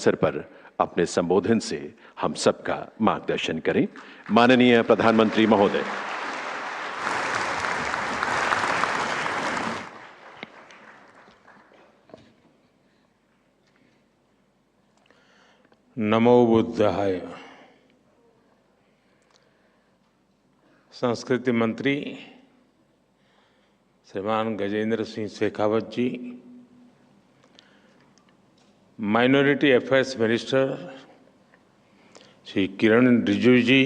अवसर पर अपने संबोधन से हम सबका मार्गदर्शन करें। माननीय प्रधानमंत्री महोदय। नमो बुद्धाय। संस्कृति मंत्री श्रीमान गजेंद्र सिंह शेखावत जी, minority affairs minister Shri Kiran Rijiju जी,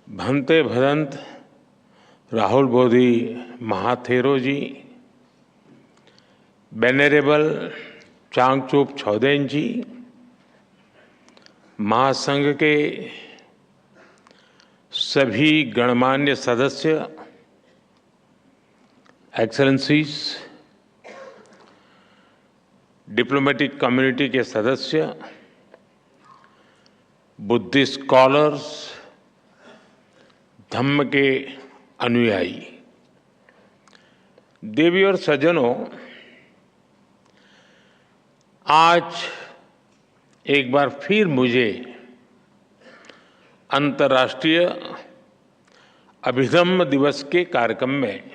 भंते भदंत राहुल बोधी महाथेरो जी, वेनरेबल चांगचुप छौदेन जी, महासंघ के सभी गणमान्य सदस्य, एक्सेलेंसीज, डिप्लोमेटिक कम्युनिटी के सदस्य, बुद्धिस्ट स्कॉलर्स, धम्म के अनुयायी, देवी और सज्जनों, आज एक बार फिर मुझे अंतर्राष्ट्रीय अभिधम्म दिवस के कार्यक्रम में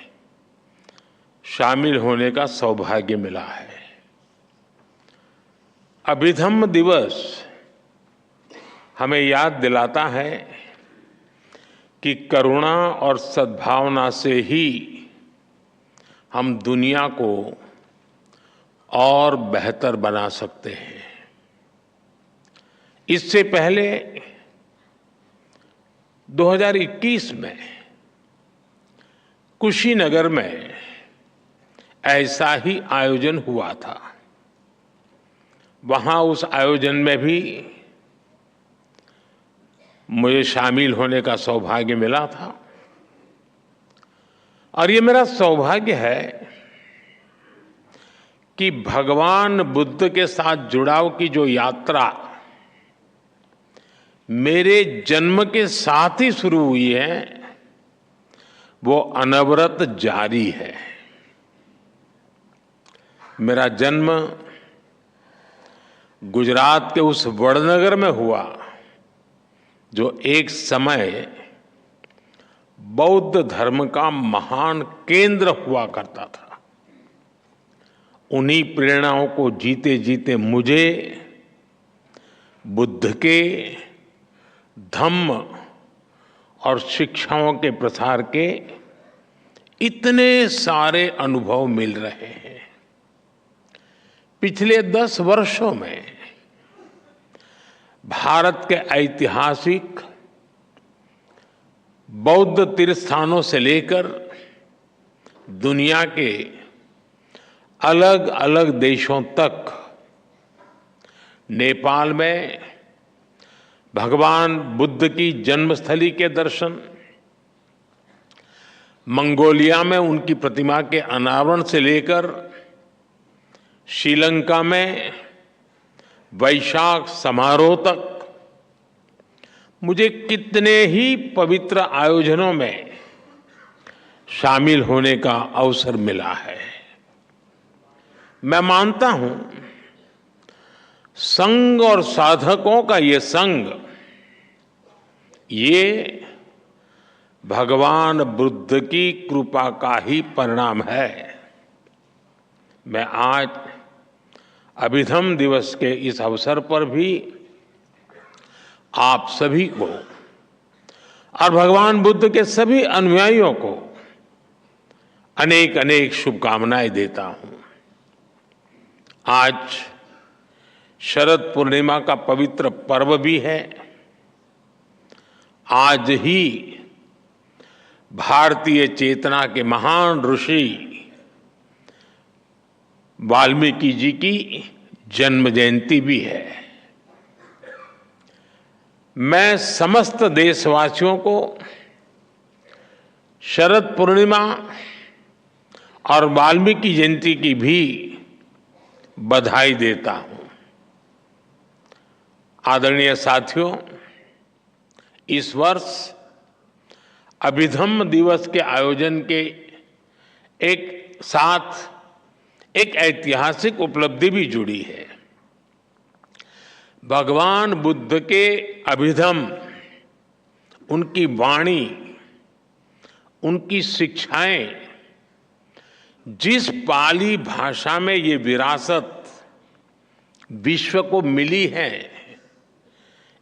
शामिल होने का सौभाग्य मिला है। अभिधम्म दिवस हमें याद दिलाता है कि करुणा और सद्भावना से ही हम दुनिया को और बेहतर बना सकते हैं। इससे पहले 2021 में कुशीनगर में ऐसा ही आयोजन हुआ था। वहां उस आयोजन में भी मुझे शामिल होने का सौभाग्य मिला था और ये मेरा सौभाग्य है कि भगवान बुद्ध के साथ जुड़ाव की जो यात्रा मेरे जन्म के साथ ही शुरू हुई है, वो अनवरत जारी है। मेरा जन्म गुजरात के उस वडनगर में हुआ जो एक समय बौद्ध धर्म का महान केंद्र हुआ करता था। उन्हीं प्रेरणाओं को जीते जीते मुझे बुद्ध के धम्म और शिक्षाओं के प्रसार के इतने सारे अनुभव मिल रहे हैं। पिछले 10 वर्षों में भारत के ऐतिहासिक बौद्ध तीर्थ स्थानों से लेकर दुनिया के अलग अलग देशों तक, नेपाल में भगवान बुद्ध की जन्मस्थली के दर्शन, मंगोलिया में उनकी प्रतिमा के अनावरण से लेकर श्रीलंका में वैशाख समारोह तक मुझे कितने ही पवित्र आयोजनों में शामिल होने का अवसर मिला है। मैं मानता हूं संघ और साधकों का ये संग, ये भगवान बुद्ध की कृपा का ही परिणाम है। मैं आज अभिधम्म दिवस के इस अवसर पर भी आप सभी को और भगवान बुद्ध के सभी अनुयायियों को अनेक अनेक शुभकामनाएं देता हूं। आज शरद पूर्णिमा का पवित्र पर्व भी है। आज ही भारतीय चेतना के महान ऋषि वाल्मीकि जी की जन्म जयंती भी है। मैं समस्त देशवासियों को शरद पूर्णिमा और वाल्मीकि जयंती की भी बधाई देता हूं। आदरणीय साथियों, इस वर्ष अभिधम्म दिवस के आयोजन के एक साथ एक ऐतिहासिक उपलब्धि भी जुड़ी है। भगवान बुद्ध के अभिधम, उनकी वाणी, उनकी शिक्षाएं जिस पाली भाषा में ये विरासत विश्व को मिली है,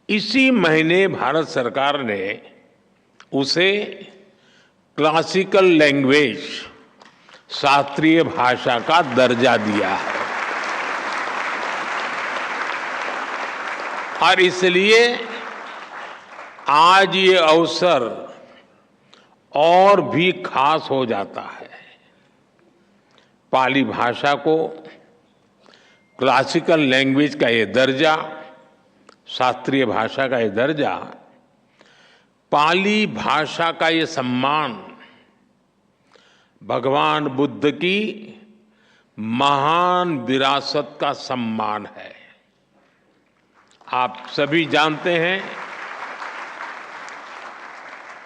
इसी महीने भारत सरकार ने उसे क्लासिकल लैंग्वेज, शास्त्रीय भाषा का दर्जा दिया है। और इसलिए आज ये अवसर और भी खास हो जाता है। पाली भाषा को क्लासिकल लैंग्वेज का ये दर्जा, शास्त्रीय भाषा का ये दर्जा, पाली भाषा का ये सम्मान भगवान बुद्ध की महान विरासत का सम्मान है। आप सभी जानते हैं,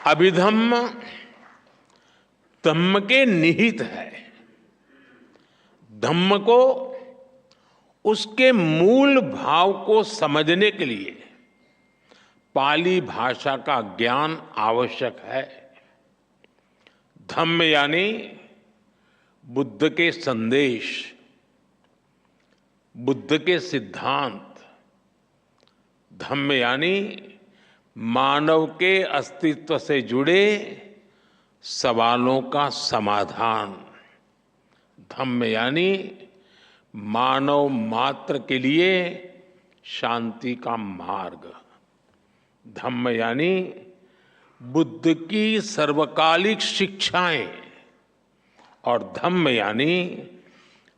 अभिधम्म धम्म के निहित है। धम्म को, उसके मूल भाव को समझने के लिए पाली भाषा का ज्ञान आवश्यक है। धम्म यानी बुद्ध के संदेश, बुद्ध के सिद्धांत। धम्म यानी मानव के अस्तित्व से जुड़े सवालों का समाधान। धम्म यानी मानव मात्र के लिए शांति का मार्ग। धम्म यानी बुद्ध की सर्वकालिक शिक्षाएं, और धम्म यानी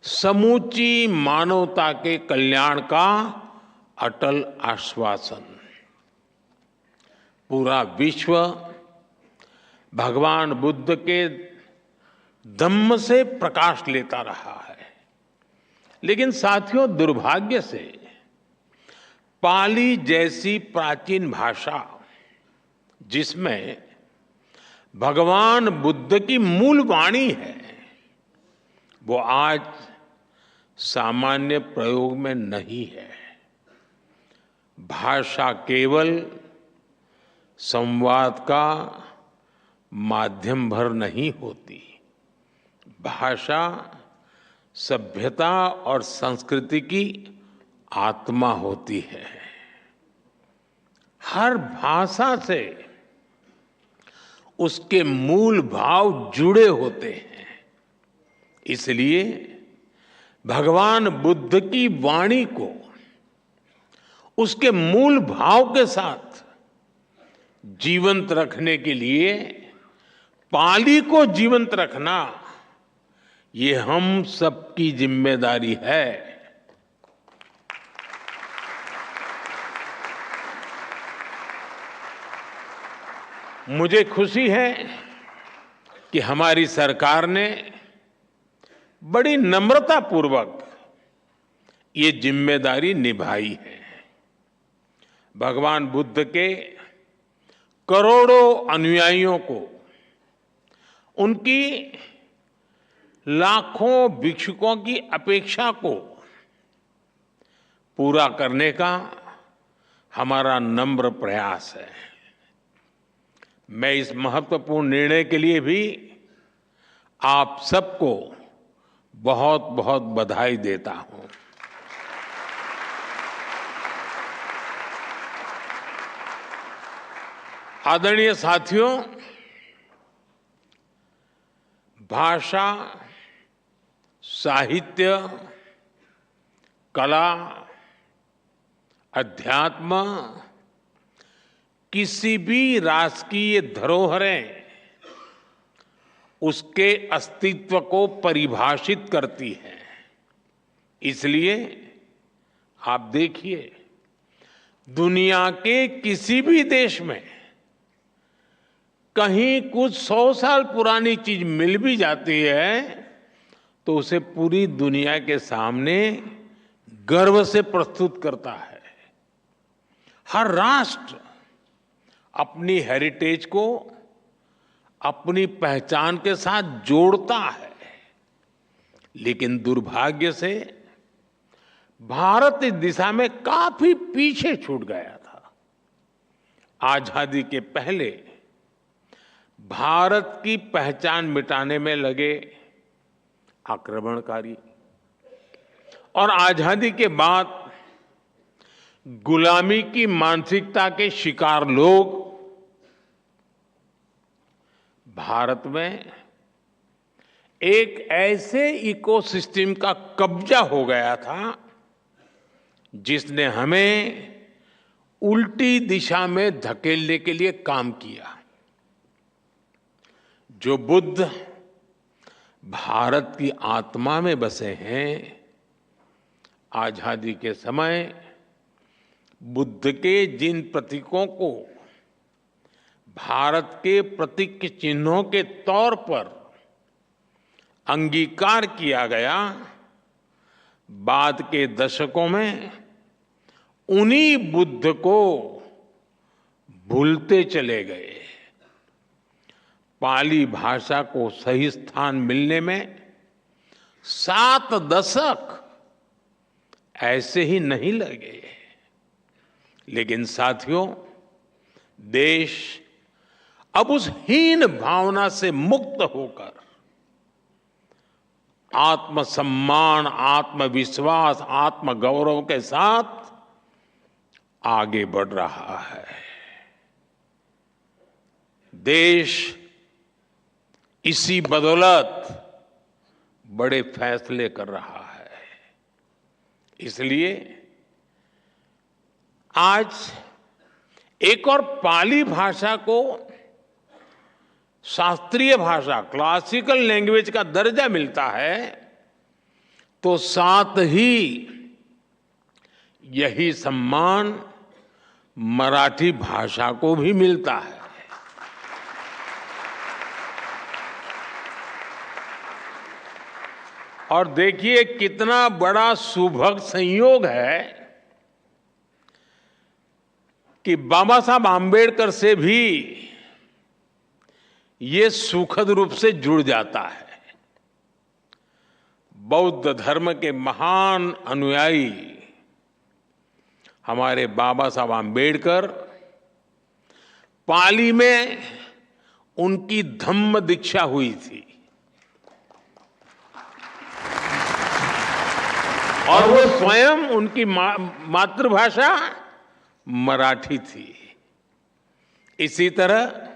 समूची मानवता के कल्याण का अटल आश्वासन। पूरा विश्व भगवान बुद्ध के धम्म से प्रकाश लेता रहा है। लेकिन साथियों, दुर्भाग्य से पाली जैसी प्राचीन भाषा, जिसमें भगवान बुद्ध की मूल वाणी है, वो आज सामान्य प्रयोग में नहीं है। भाषा केवल संवाद का माध्यम भर नहीं होती। भाषा सभ्यता और संस्कृति की आत्मा होती है। हर भाषा से उसके मूल भाव जुड़े होते हैं। इसलिए भगवान बुद्ध की वाणी को उसके मूल भाव के साथ जीवंत रखने के लिए पाली को जीवंत रखना, ये हम सबकी जिम्मेदारी है। मुझे खुशी है कि हमारी सरकार ने बड़ी नम्रतापूर्वक ये जिम्मेदारी निभाई है। भगवान बुद्ध के करोड़ों अनुयायियों को, उनकी लाखों भिक्षुकों की अपेक्षा को पूरा करने का हमारा नम्र प्रयास है। मैं इस महत्वपूर्ण निर्णय के लिए भी आप सबको बहुत बहुत बधाई देता हूं। आदरणीय साथियों, भाषा, साहित्य, कला, अध्यात्म, किसी भी राष्ट्र की ये धरोहरें उसके अस्तित्व को परिभाषित करती हैं। इसलिए आप देखिए, दुनिया के किसी भी देश में कहीं कुछ 100 साल पुरानी चीज मिल भी जाती है तो उसे पूरी दुनिया के सामने गर्व से प्रस्तुत करता है। हर राष्ट्र अपनी हेरिटेज को अपनी पहचान के साथ जोड़ता है। लेकिन दुर्भाग्य से भारत इस दिशा में काफी पीछे छूट गया था। आजादी के पहले भारत की पहचान मिटाने में लगे आक्रमणकारी और आजादी के बाद गुलामी की मानसिकता के शिकार लोग भारत में एक ऐसे इकोसिस्टम का कब्जा हो गया था जिसने हमें उल्टी दिशा में धकेलने के लिए काम किया। जो बुद्ध भारत की आत्मा में बसे हैं, आजादी के समय बुद्ध के जिन प्रतीकों को भारत के प्रतीक चिन्हों के तौर पर अंगीकार किया गया, बाद के दशकों में उन्हीं बुद्ध को भूलते चले गए। पाली भाषा को सही स्थान मिलने में 7 दशक ऐसे ही नहीं लगे। लेकिन साथियों, देश अब उस हीन भावना से मुक्त होकर आत्मसम्मान, आत्मविश्वास, आत्मगौरव के साथ आगे बढ़ रहा है। देश इसी बदौलत बड़े फैसले कर रहा है। इसलिए आज एक और पाली भाषा को शास्त्रीय भाषा, क्लासिकल लैंग्वेज का दर्जा मिलता है, तो साथ ही यही सम्मान मराठी भाषा को भी मिलता है। और देखिए कितना बड़ा सुभग संयोग है कि बाबा साहब आम्बेडकर से भी ये सुखद रूप से जुड़ जाता है। बौद्ध धर्म के महान अनुयायी हमारे बाबा साहब आम्बेडकर, पाली में उनकी धम्म दीक्षा हुई थी और वो स्वयं उनकी मातृभाषा मराठी थी। इसी तरह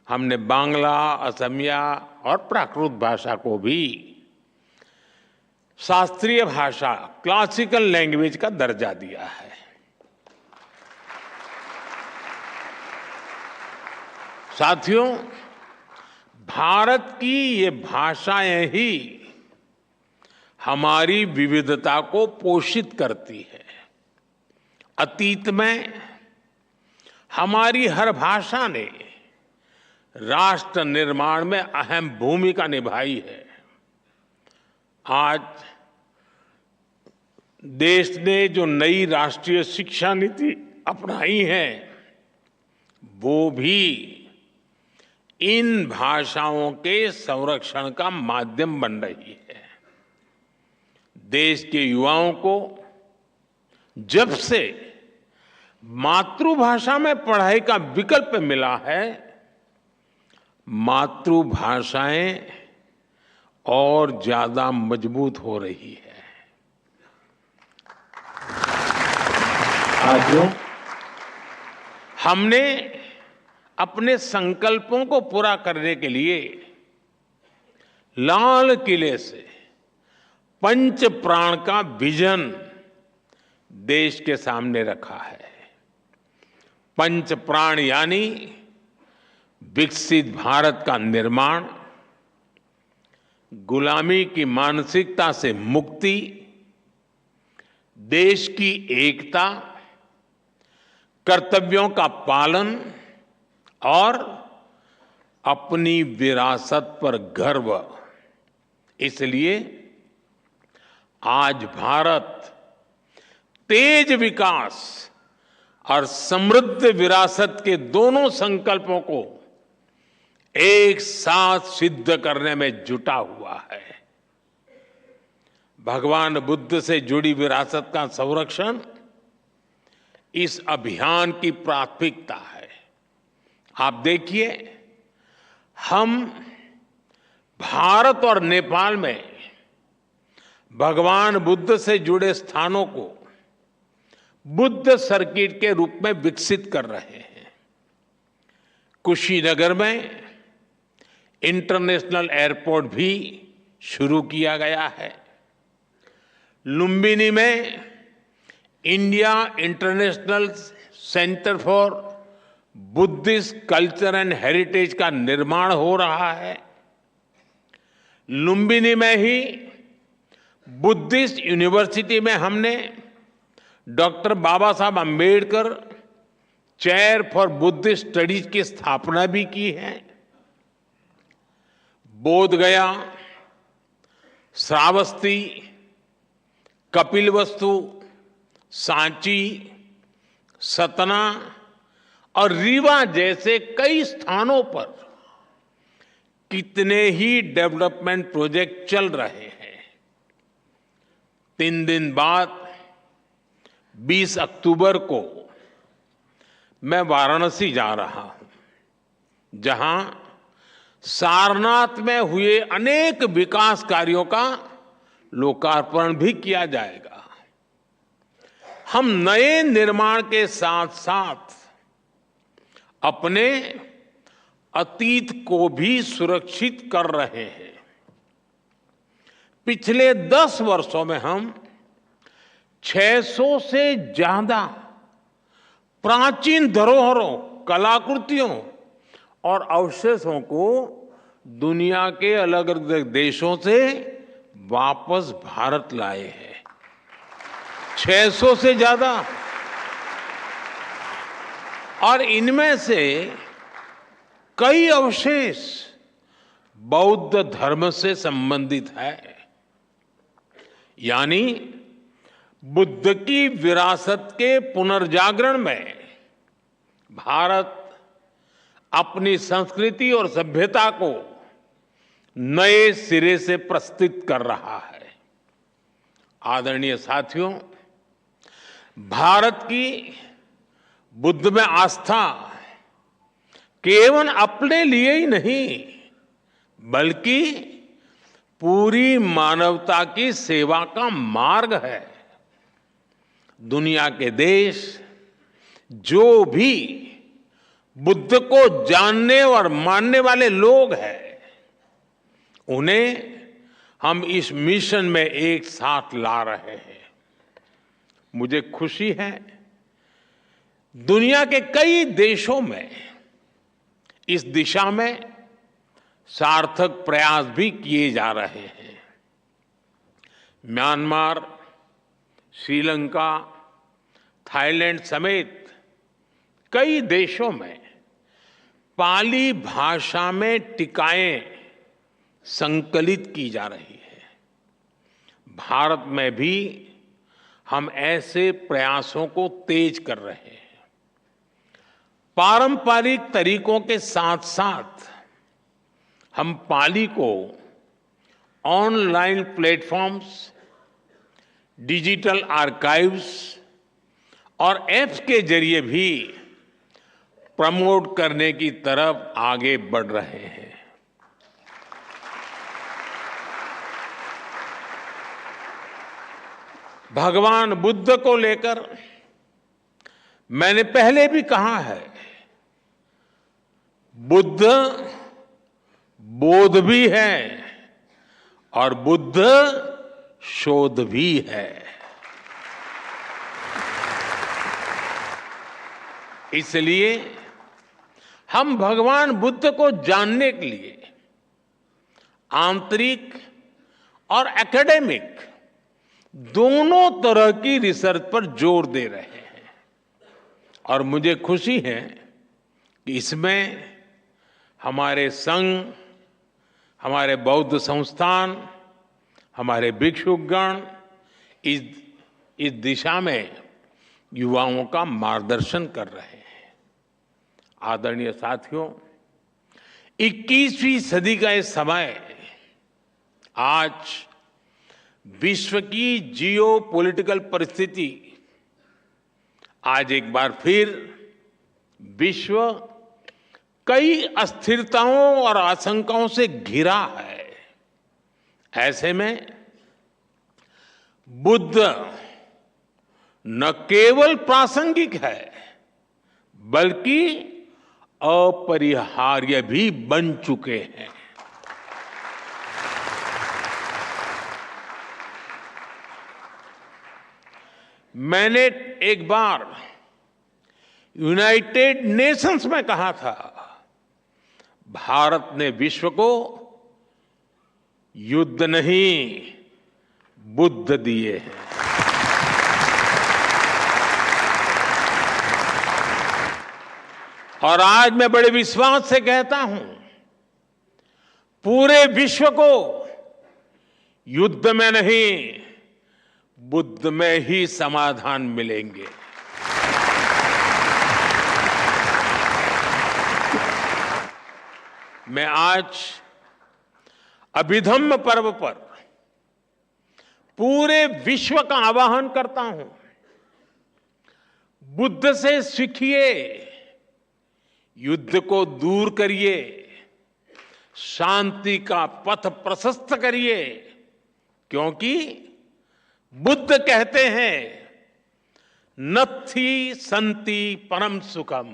हमने बांग्ला, असमिया और प्राकृत भाषा को भी शास्त्रीय भाषा, क्लासिकल लैंग्वेज का दर्जा दिया है। साथियों, भारत की ये भाषाएं ही हमारी विविधता को पोषित करती है। अतीत में हमारी हर भाषा ने राष्ट्र निर्माण में अहम भूमिका निभाई है। आज देश ने जो नई राष्ट्रीय शिक्षा नीति अपनाई है, वो भी इन भाषाओं के संरक्षण का माध्यम बन रही है। देश के युवाओं को जब से मातृभाषा में पढ़ाई का विकल्प मिला है, मातृभाषाएं और ज्यादा मजबूत हो रही है। साथियों, हमने अपने संकल्पों को पूरा करने के लिए लाल किले से पंच प्राण का विजन देश के सामने रखा है। पंच प्राण यानी विकसित भारत का निर्माण, गुलामी की मानसिकता से मुक्ति, देश की एकता, कर्तव्यों का पालन और अपनी विरासत पर गर्व। इसलिए आज भारत तेज विकास और समृद्ध विरासत के दोनों संकल्पों को एक साथ सिद्ध करने में जुटा हुआ है। भगवान बुद्ध से जुड़ी विरासत का संरक्षण इस अभियान की प्राथमिकता है। आप देखिए, हम भारत और नेपाल में भगवान बुद्ध से जुड़े स्थानों को बुद्ध सर्किट के रूप में विकसित कर रहे हैं। कुशीनगर में इंटरनेशनल एयरपोर्ट भी शुरू किया गया है। लुम्बिनी में India international centre for Buddhist culture and heritage का निर्माण हो रहा है। लुम्बिनी में ही बुद्धिस्ट यूनिवर्सिटी में हमने डॉक्टर बाबा साहब Ambedkar chair for Buddhist studies की स्थापना भी की है। बोधगया, श्रावस्ती, कपिलवस्तु, सांची, सतना और रीवा जैसे कई स्थानों पर कितने ही डेवलपमेंट प्रोजेक्ट चल रहे हैं। 3 दिन बाद 20 अक्टूबर को मैं वाराणसी जा रहा हूं, जहां सारनाथ में हुए अनेक विकास कार्यों का लोकार्पण भी किया जाएगा। हम नए निर्माण के साथ साथ अपने अतीत को भी सुरक्षित कर रहे हैं। पिछले 10 वर्षों में हम 600 से ज्यादा प्राचीन धरोहरों, कलाकृतियों और अवशेषों को दुनिया के अलग अलग देशों से वापस भारत लाए हैं। 600 से ज्यादा, और इनमें से कई अवशेष बौद्ध धर्म से संबंधित है। यानी बुद्ध की विरासत के पुनर्जागरण में भारत अपनी संस्कृति और सभ्यता को नए सिरे से प्रस्तुत कर रहा है। आदरणीय साथियों, भारत की बुद्ध में आस्था केवल अपने लिए ही नहीं, बल्कि पूरी मानवता की सेवा का मार्ग है। दुनिया के देश जो भी बुद्ध को जानने और मानने वाले लोग हैं, उन्हें हम इस मिशन में एक साथ ला रहे हैं। मुझे खुशी है, दुनिया के कई देशों में इस दिशा में सार्थक प्रयास भी किए जा रहे हैं। म्यांमार, श्रीलंका, थाईलैंड समेत कई देशों में पाली भाषा में टीकाएं संकलित की जा रही है। भारत में भी हम ऐसे प्रयासों को तेज कर रहे हैं। पारंपरिक तरीकों के साथ साथ हम पाली को ऑनलाइन प्लेटफॉर्म्स, डिजिटल आर्काइव्स और ऐप्स के जरिए भी प्रमोट करने की तरफ आगे बढ़ रहे हैं। भगवान बुद्ध को लेकर मैंने पहले भी कहा है, बुद्ध बोध भी है और बुद्ध शोध भी है। इसलिए हम भगवान बुद्ध को जानने के लिए आंतरिक और एकेडमिक दोनों तरह की रिसर्च पर जोर दे रहे हैं। और मुझे खुशी है कि इसमें हमारे संघ, हमारे बौद्ध संस्थान, हमारे भिक्षुगण इस दिशा में युवाओं का मार्गदर्शन कर रहे हैं। आदरणीय साथियों, 21वीं सदी का ये समय आज विश्व की जियो पॉलिटिकल परिस्थिति आज एक बार फिर विश्व कई अस्थिरताओं और आशंकाओं से घिरा है। ऐसे में बुद्ध न केवल प्रासंगिक है बल्कि अपरिहार्य भी बन चुके हैं। मैंने एक बार यूनाइटेड नेशंस में कहा था, भारत ने विश्व को युद्ध नहीं बुद्ध दिए हैं। और आज मैं बड़े विश्वास से कहता हूं, पूरे विश्व को युद्ध में नहीं बुद्ध में ही समाधान मिलेंगे। मैं आज अभिधम्म पर्व पर पूरे विश्व का आह्वान करता हूं, बुद्ध से सीखिए, युद्ध को दूर करिए, शांति का पथ प्रशस्त करिए, क्योंकि बुद्ध कहते हैं नत्थि संति परम सुखम,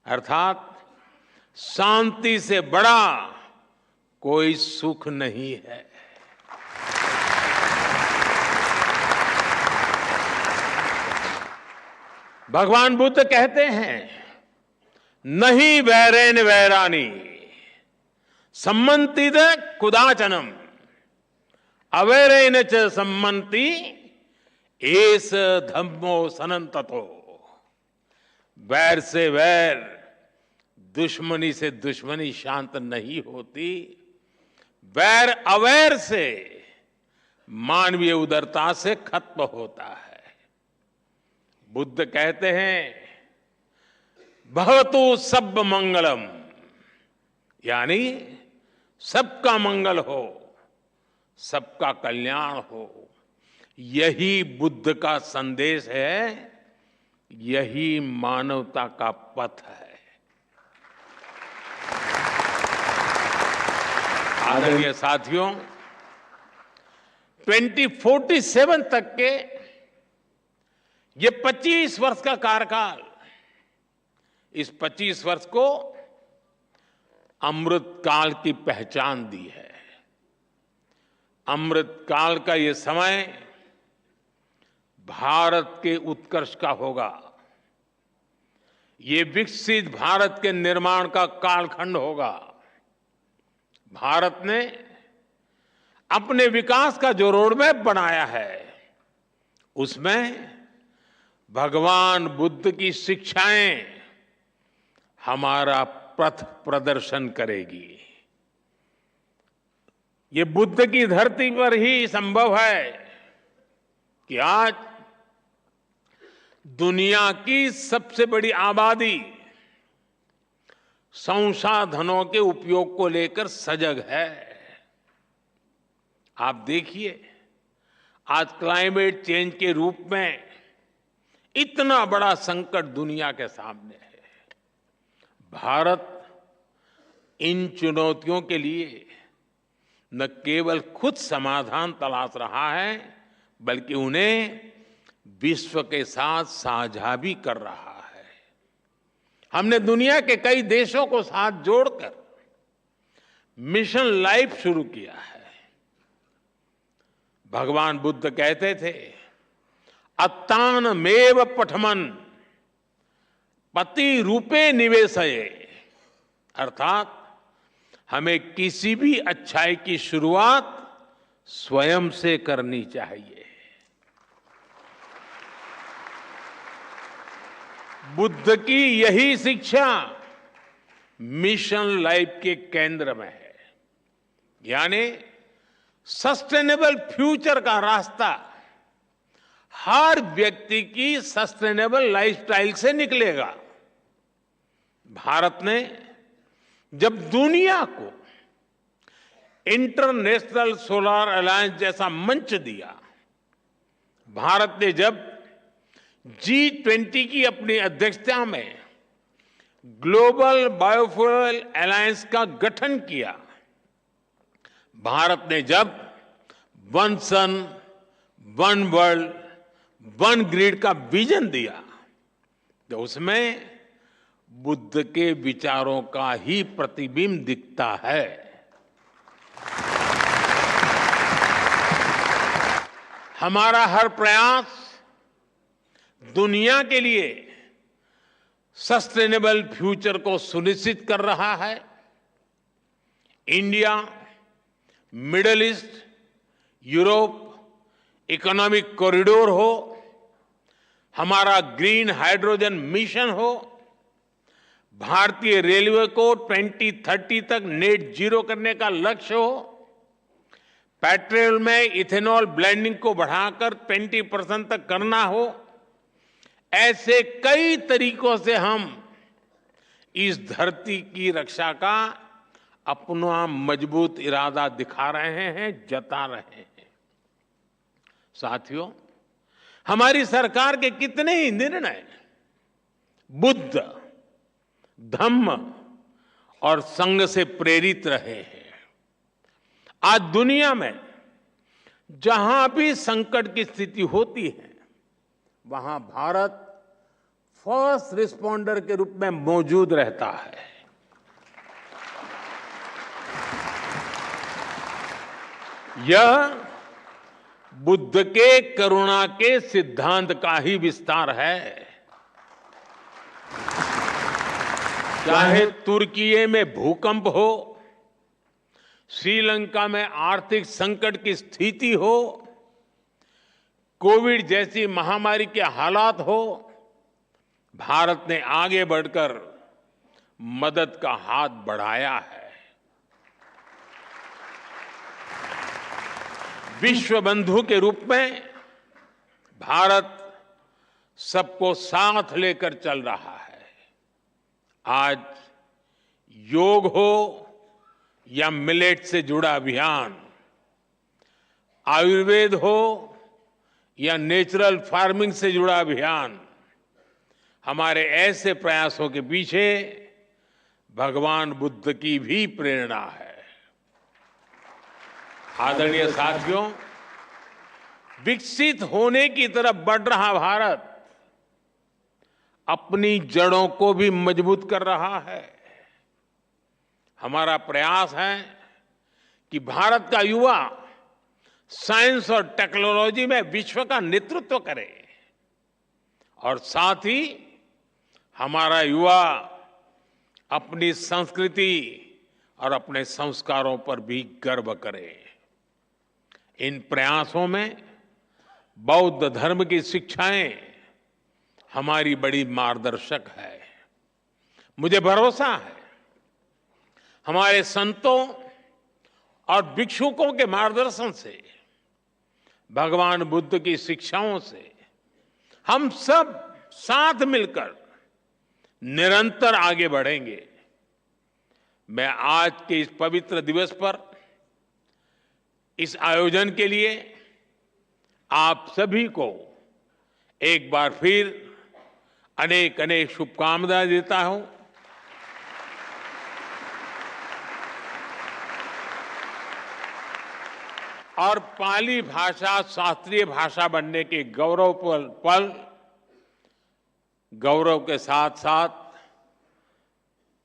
अर्थात शांति से बड़ा कोई सुख नहीं है। भगवान बुद्ध कहते हैं नहीं वैरेन वैरानी सम्मन्ति कुदाचनम अवैरेन च सम्मन्ति एस धम्मो सनंततो। वैर से वैर, दुश्मनी से दुश्मनी शांत नहीं होती। वैर अवैर से, मानवीय उदारता से खत्म होता है। बुद्ध कहते हैं भवतु सब मंगलम, यानी सबका मंगल हो, सबका कल्याण हो। यही बुद्ध का संदेश है, यही मानवता का पथ है। आदरणीय साथियों, 2047 तक के ये 25 वर्ष का कार्यकाल, इस 25 वर्ष को अमृत काल की पहचान दी है। अमृत काल का ये समय भारत के उत्कर्ष का होगा। ये विकसित भारत के निर्माण का कालखंड होगा। भारत ने अपने विकास का जो रोडमैप बनाया है, उसमें भगवान बुद्ध की शिक्षाएं हमारा पथ प्रदर्शन करेगी। ये बुद्ध की धरती पर ही संभव है कि आज दुनिया की सबसे बड़ी आबादी संसाधनों के उपयोग को लेकर सजग है। आप देखिए, आज क्लाइमेट चेंज के रूप में इतना बड़ा संकट दुनिया के सामने है। भारत इन चुनौतियों के लिए न केवल खुद समाधान तलाश रहा है, बल्कि उन्हें विश्व के साथ साझा भी कर रहा है। हमने दुनिया के कई देशों को साथ जोड़कर मिशन लाइफ शुरू किया है। भगवान बुद्ध कहते थे अत्तानमेव पठमन पति रूपे निवेशये, अर्थात हमें किसी भी अच्छाई की शुरुआत स्वयं से करनी चाहिए। बुद्ध की यही शिक्षा मिशन लाइफ के केंद्र में है, यानी सस्टेनेबल फ्यूचर का रास्ता हर व्यक्ति की सस्टेनेबल लाइफस्टाइल से निकलेगा। भारत ने जब दुनिया को इंटरनेशनल सोलर अलायंस जैसा मंच दिया। भारत ने जब G20 की अपनी अध्यक्षता में ग्लोबल बायोफ्यूल अलायंस का गठन किया, भारत ने जब one sun one world one grid का विजन दिया, तो उसमें बुद्ध के विचारों का ही प्रतिबिंब दिखता है। हमारा हर प्रयास दुनिया के लिए सस्टेनेबल फ्यूचर को सुनिश्चित कर रहा है। India, middle east, Europe economic corridor हो, हमारा ग्रीन हाइड्रोजन मिशन हो, भारतीय रेलवे को 2030 तक नेट जीरो करने का लक्ष्य हो, पेट्रोल में इथेनॉल ब्लेंडिंग को बढ़ाकर 20% तक करना हो, ऐसे कई तरीकों से हम इस धरती की रक्षा का अपना मजबूत इरादा दिखा रहे हैं, जता रहे हैं। साथियों, हमारी सरकार के कितने ही निर्णय बुद्ध, धम्म और संघ से प्रेरित रहे हैं। आज दुनिया में जहां भी संकट की स्थिति होती है, वहां भारत फर्स्ट रिस्पॉन्डर के रूप में मौजूद रहता है। यह बुद्ध के करुणा के सिद्धांत का ही विस्तार है। चाहे तुर्की में भूकंप हो, श्रीलंका में आर्थिक संकट की स्थिति हो, कोविड जैसी महामारी के हालात हो, भारत ने आगे बढ़कर मदद का हाथ बढ़ाया है। विश्व बंधु के रूप में भारत सबको साथ लेकर चल रहा है। आज योग हो या मिलेट से जुड़ा अभियान, आयुर्वेद हो या नेचुरल फार्मिंग से जुड़ा अभियान, हमारे ऐसे प्रयासों के पीछे भगवान बुद्ध की भी प्रेरणा है। आदरणीय साथियों, विकसित होने की तरफ बढ़ रहा भारत अपनी जड़ों को भी मजबूत कर रहा है। हमारा प्रयास है कि भारत का युवा साइंस और टेक्नोलॉजी में विश्व का नेतृत्व करे, और साथ ही हमारा युवा अपनी संस्कृति और अपने संस्कारों पर भी गर्व करे। इन प्रयासों में बौद्ध धर्म की शिक्षाएं हमारी बड़ी मार्गदर्शक है। मुझे भरोसा है हमारे संतों और भिक्षुकों के मार्गदर्शन से, भगवान बुद्ध की शिक्षाओं से हम सब साथ मिलकर निरंतर आगे बढ़ेंगे। मैं आज के इस पवित्र दिवस पर इस आयोजन के लिए आप सभी को एक बार फिर अनेक अनेक शुभकामनाएं देता हूं। और पाली भाषा शास्त्रीय भाषा बनने के गौरव के साथ साथ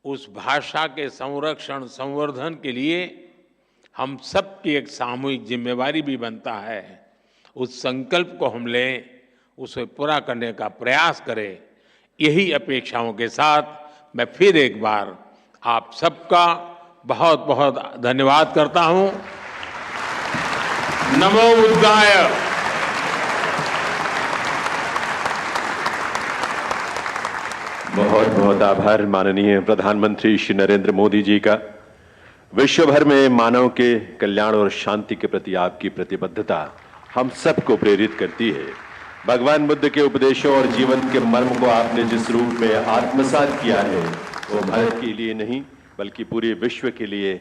उस भाषा के संरक्षण संवर्धन के लिए हम सबकी एक सामूहिक जिम्मेवारी भी बनता है। उस संकल्प को हम लें, उसे पूरा करने का प्रयास करें। यही अपेक्षाओं के साथ मैं फिर एक बार आप सबका बहुत बहुत धन्यवाद करता हूं। नमो बुद्धाय। बहुत बहुत आभार माननीय प्रधानमंत्री श्री नरेंद्र मोदी जी का। विश्व भर में मानव के कल्याण और शांति के प्रति आपकी प्रतिबद्धता हम सबको प्रेरित करती है। भगवान बुद्ध के उपदेशों और जीवन के मर्म को आपने जिस रूप में आत्मसात किया है, वो भारत के लिए नहीं बल्कि पूरे विश्व के लिए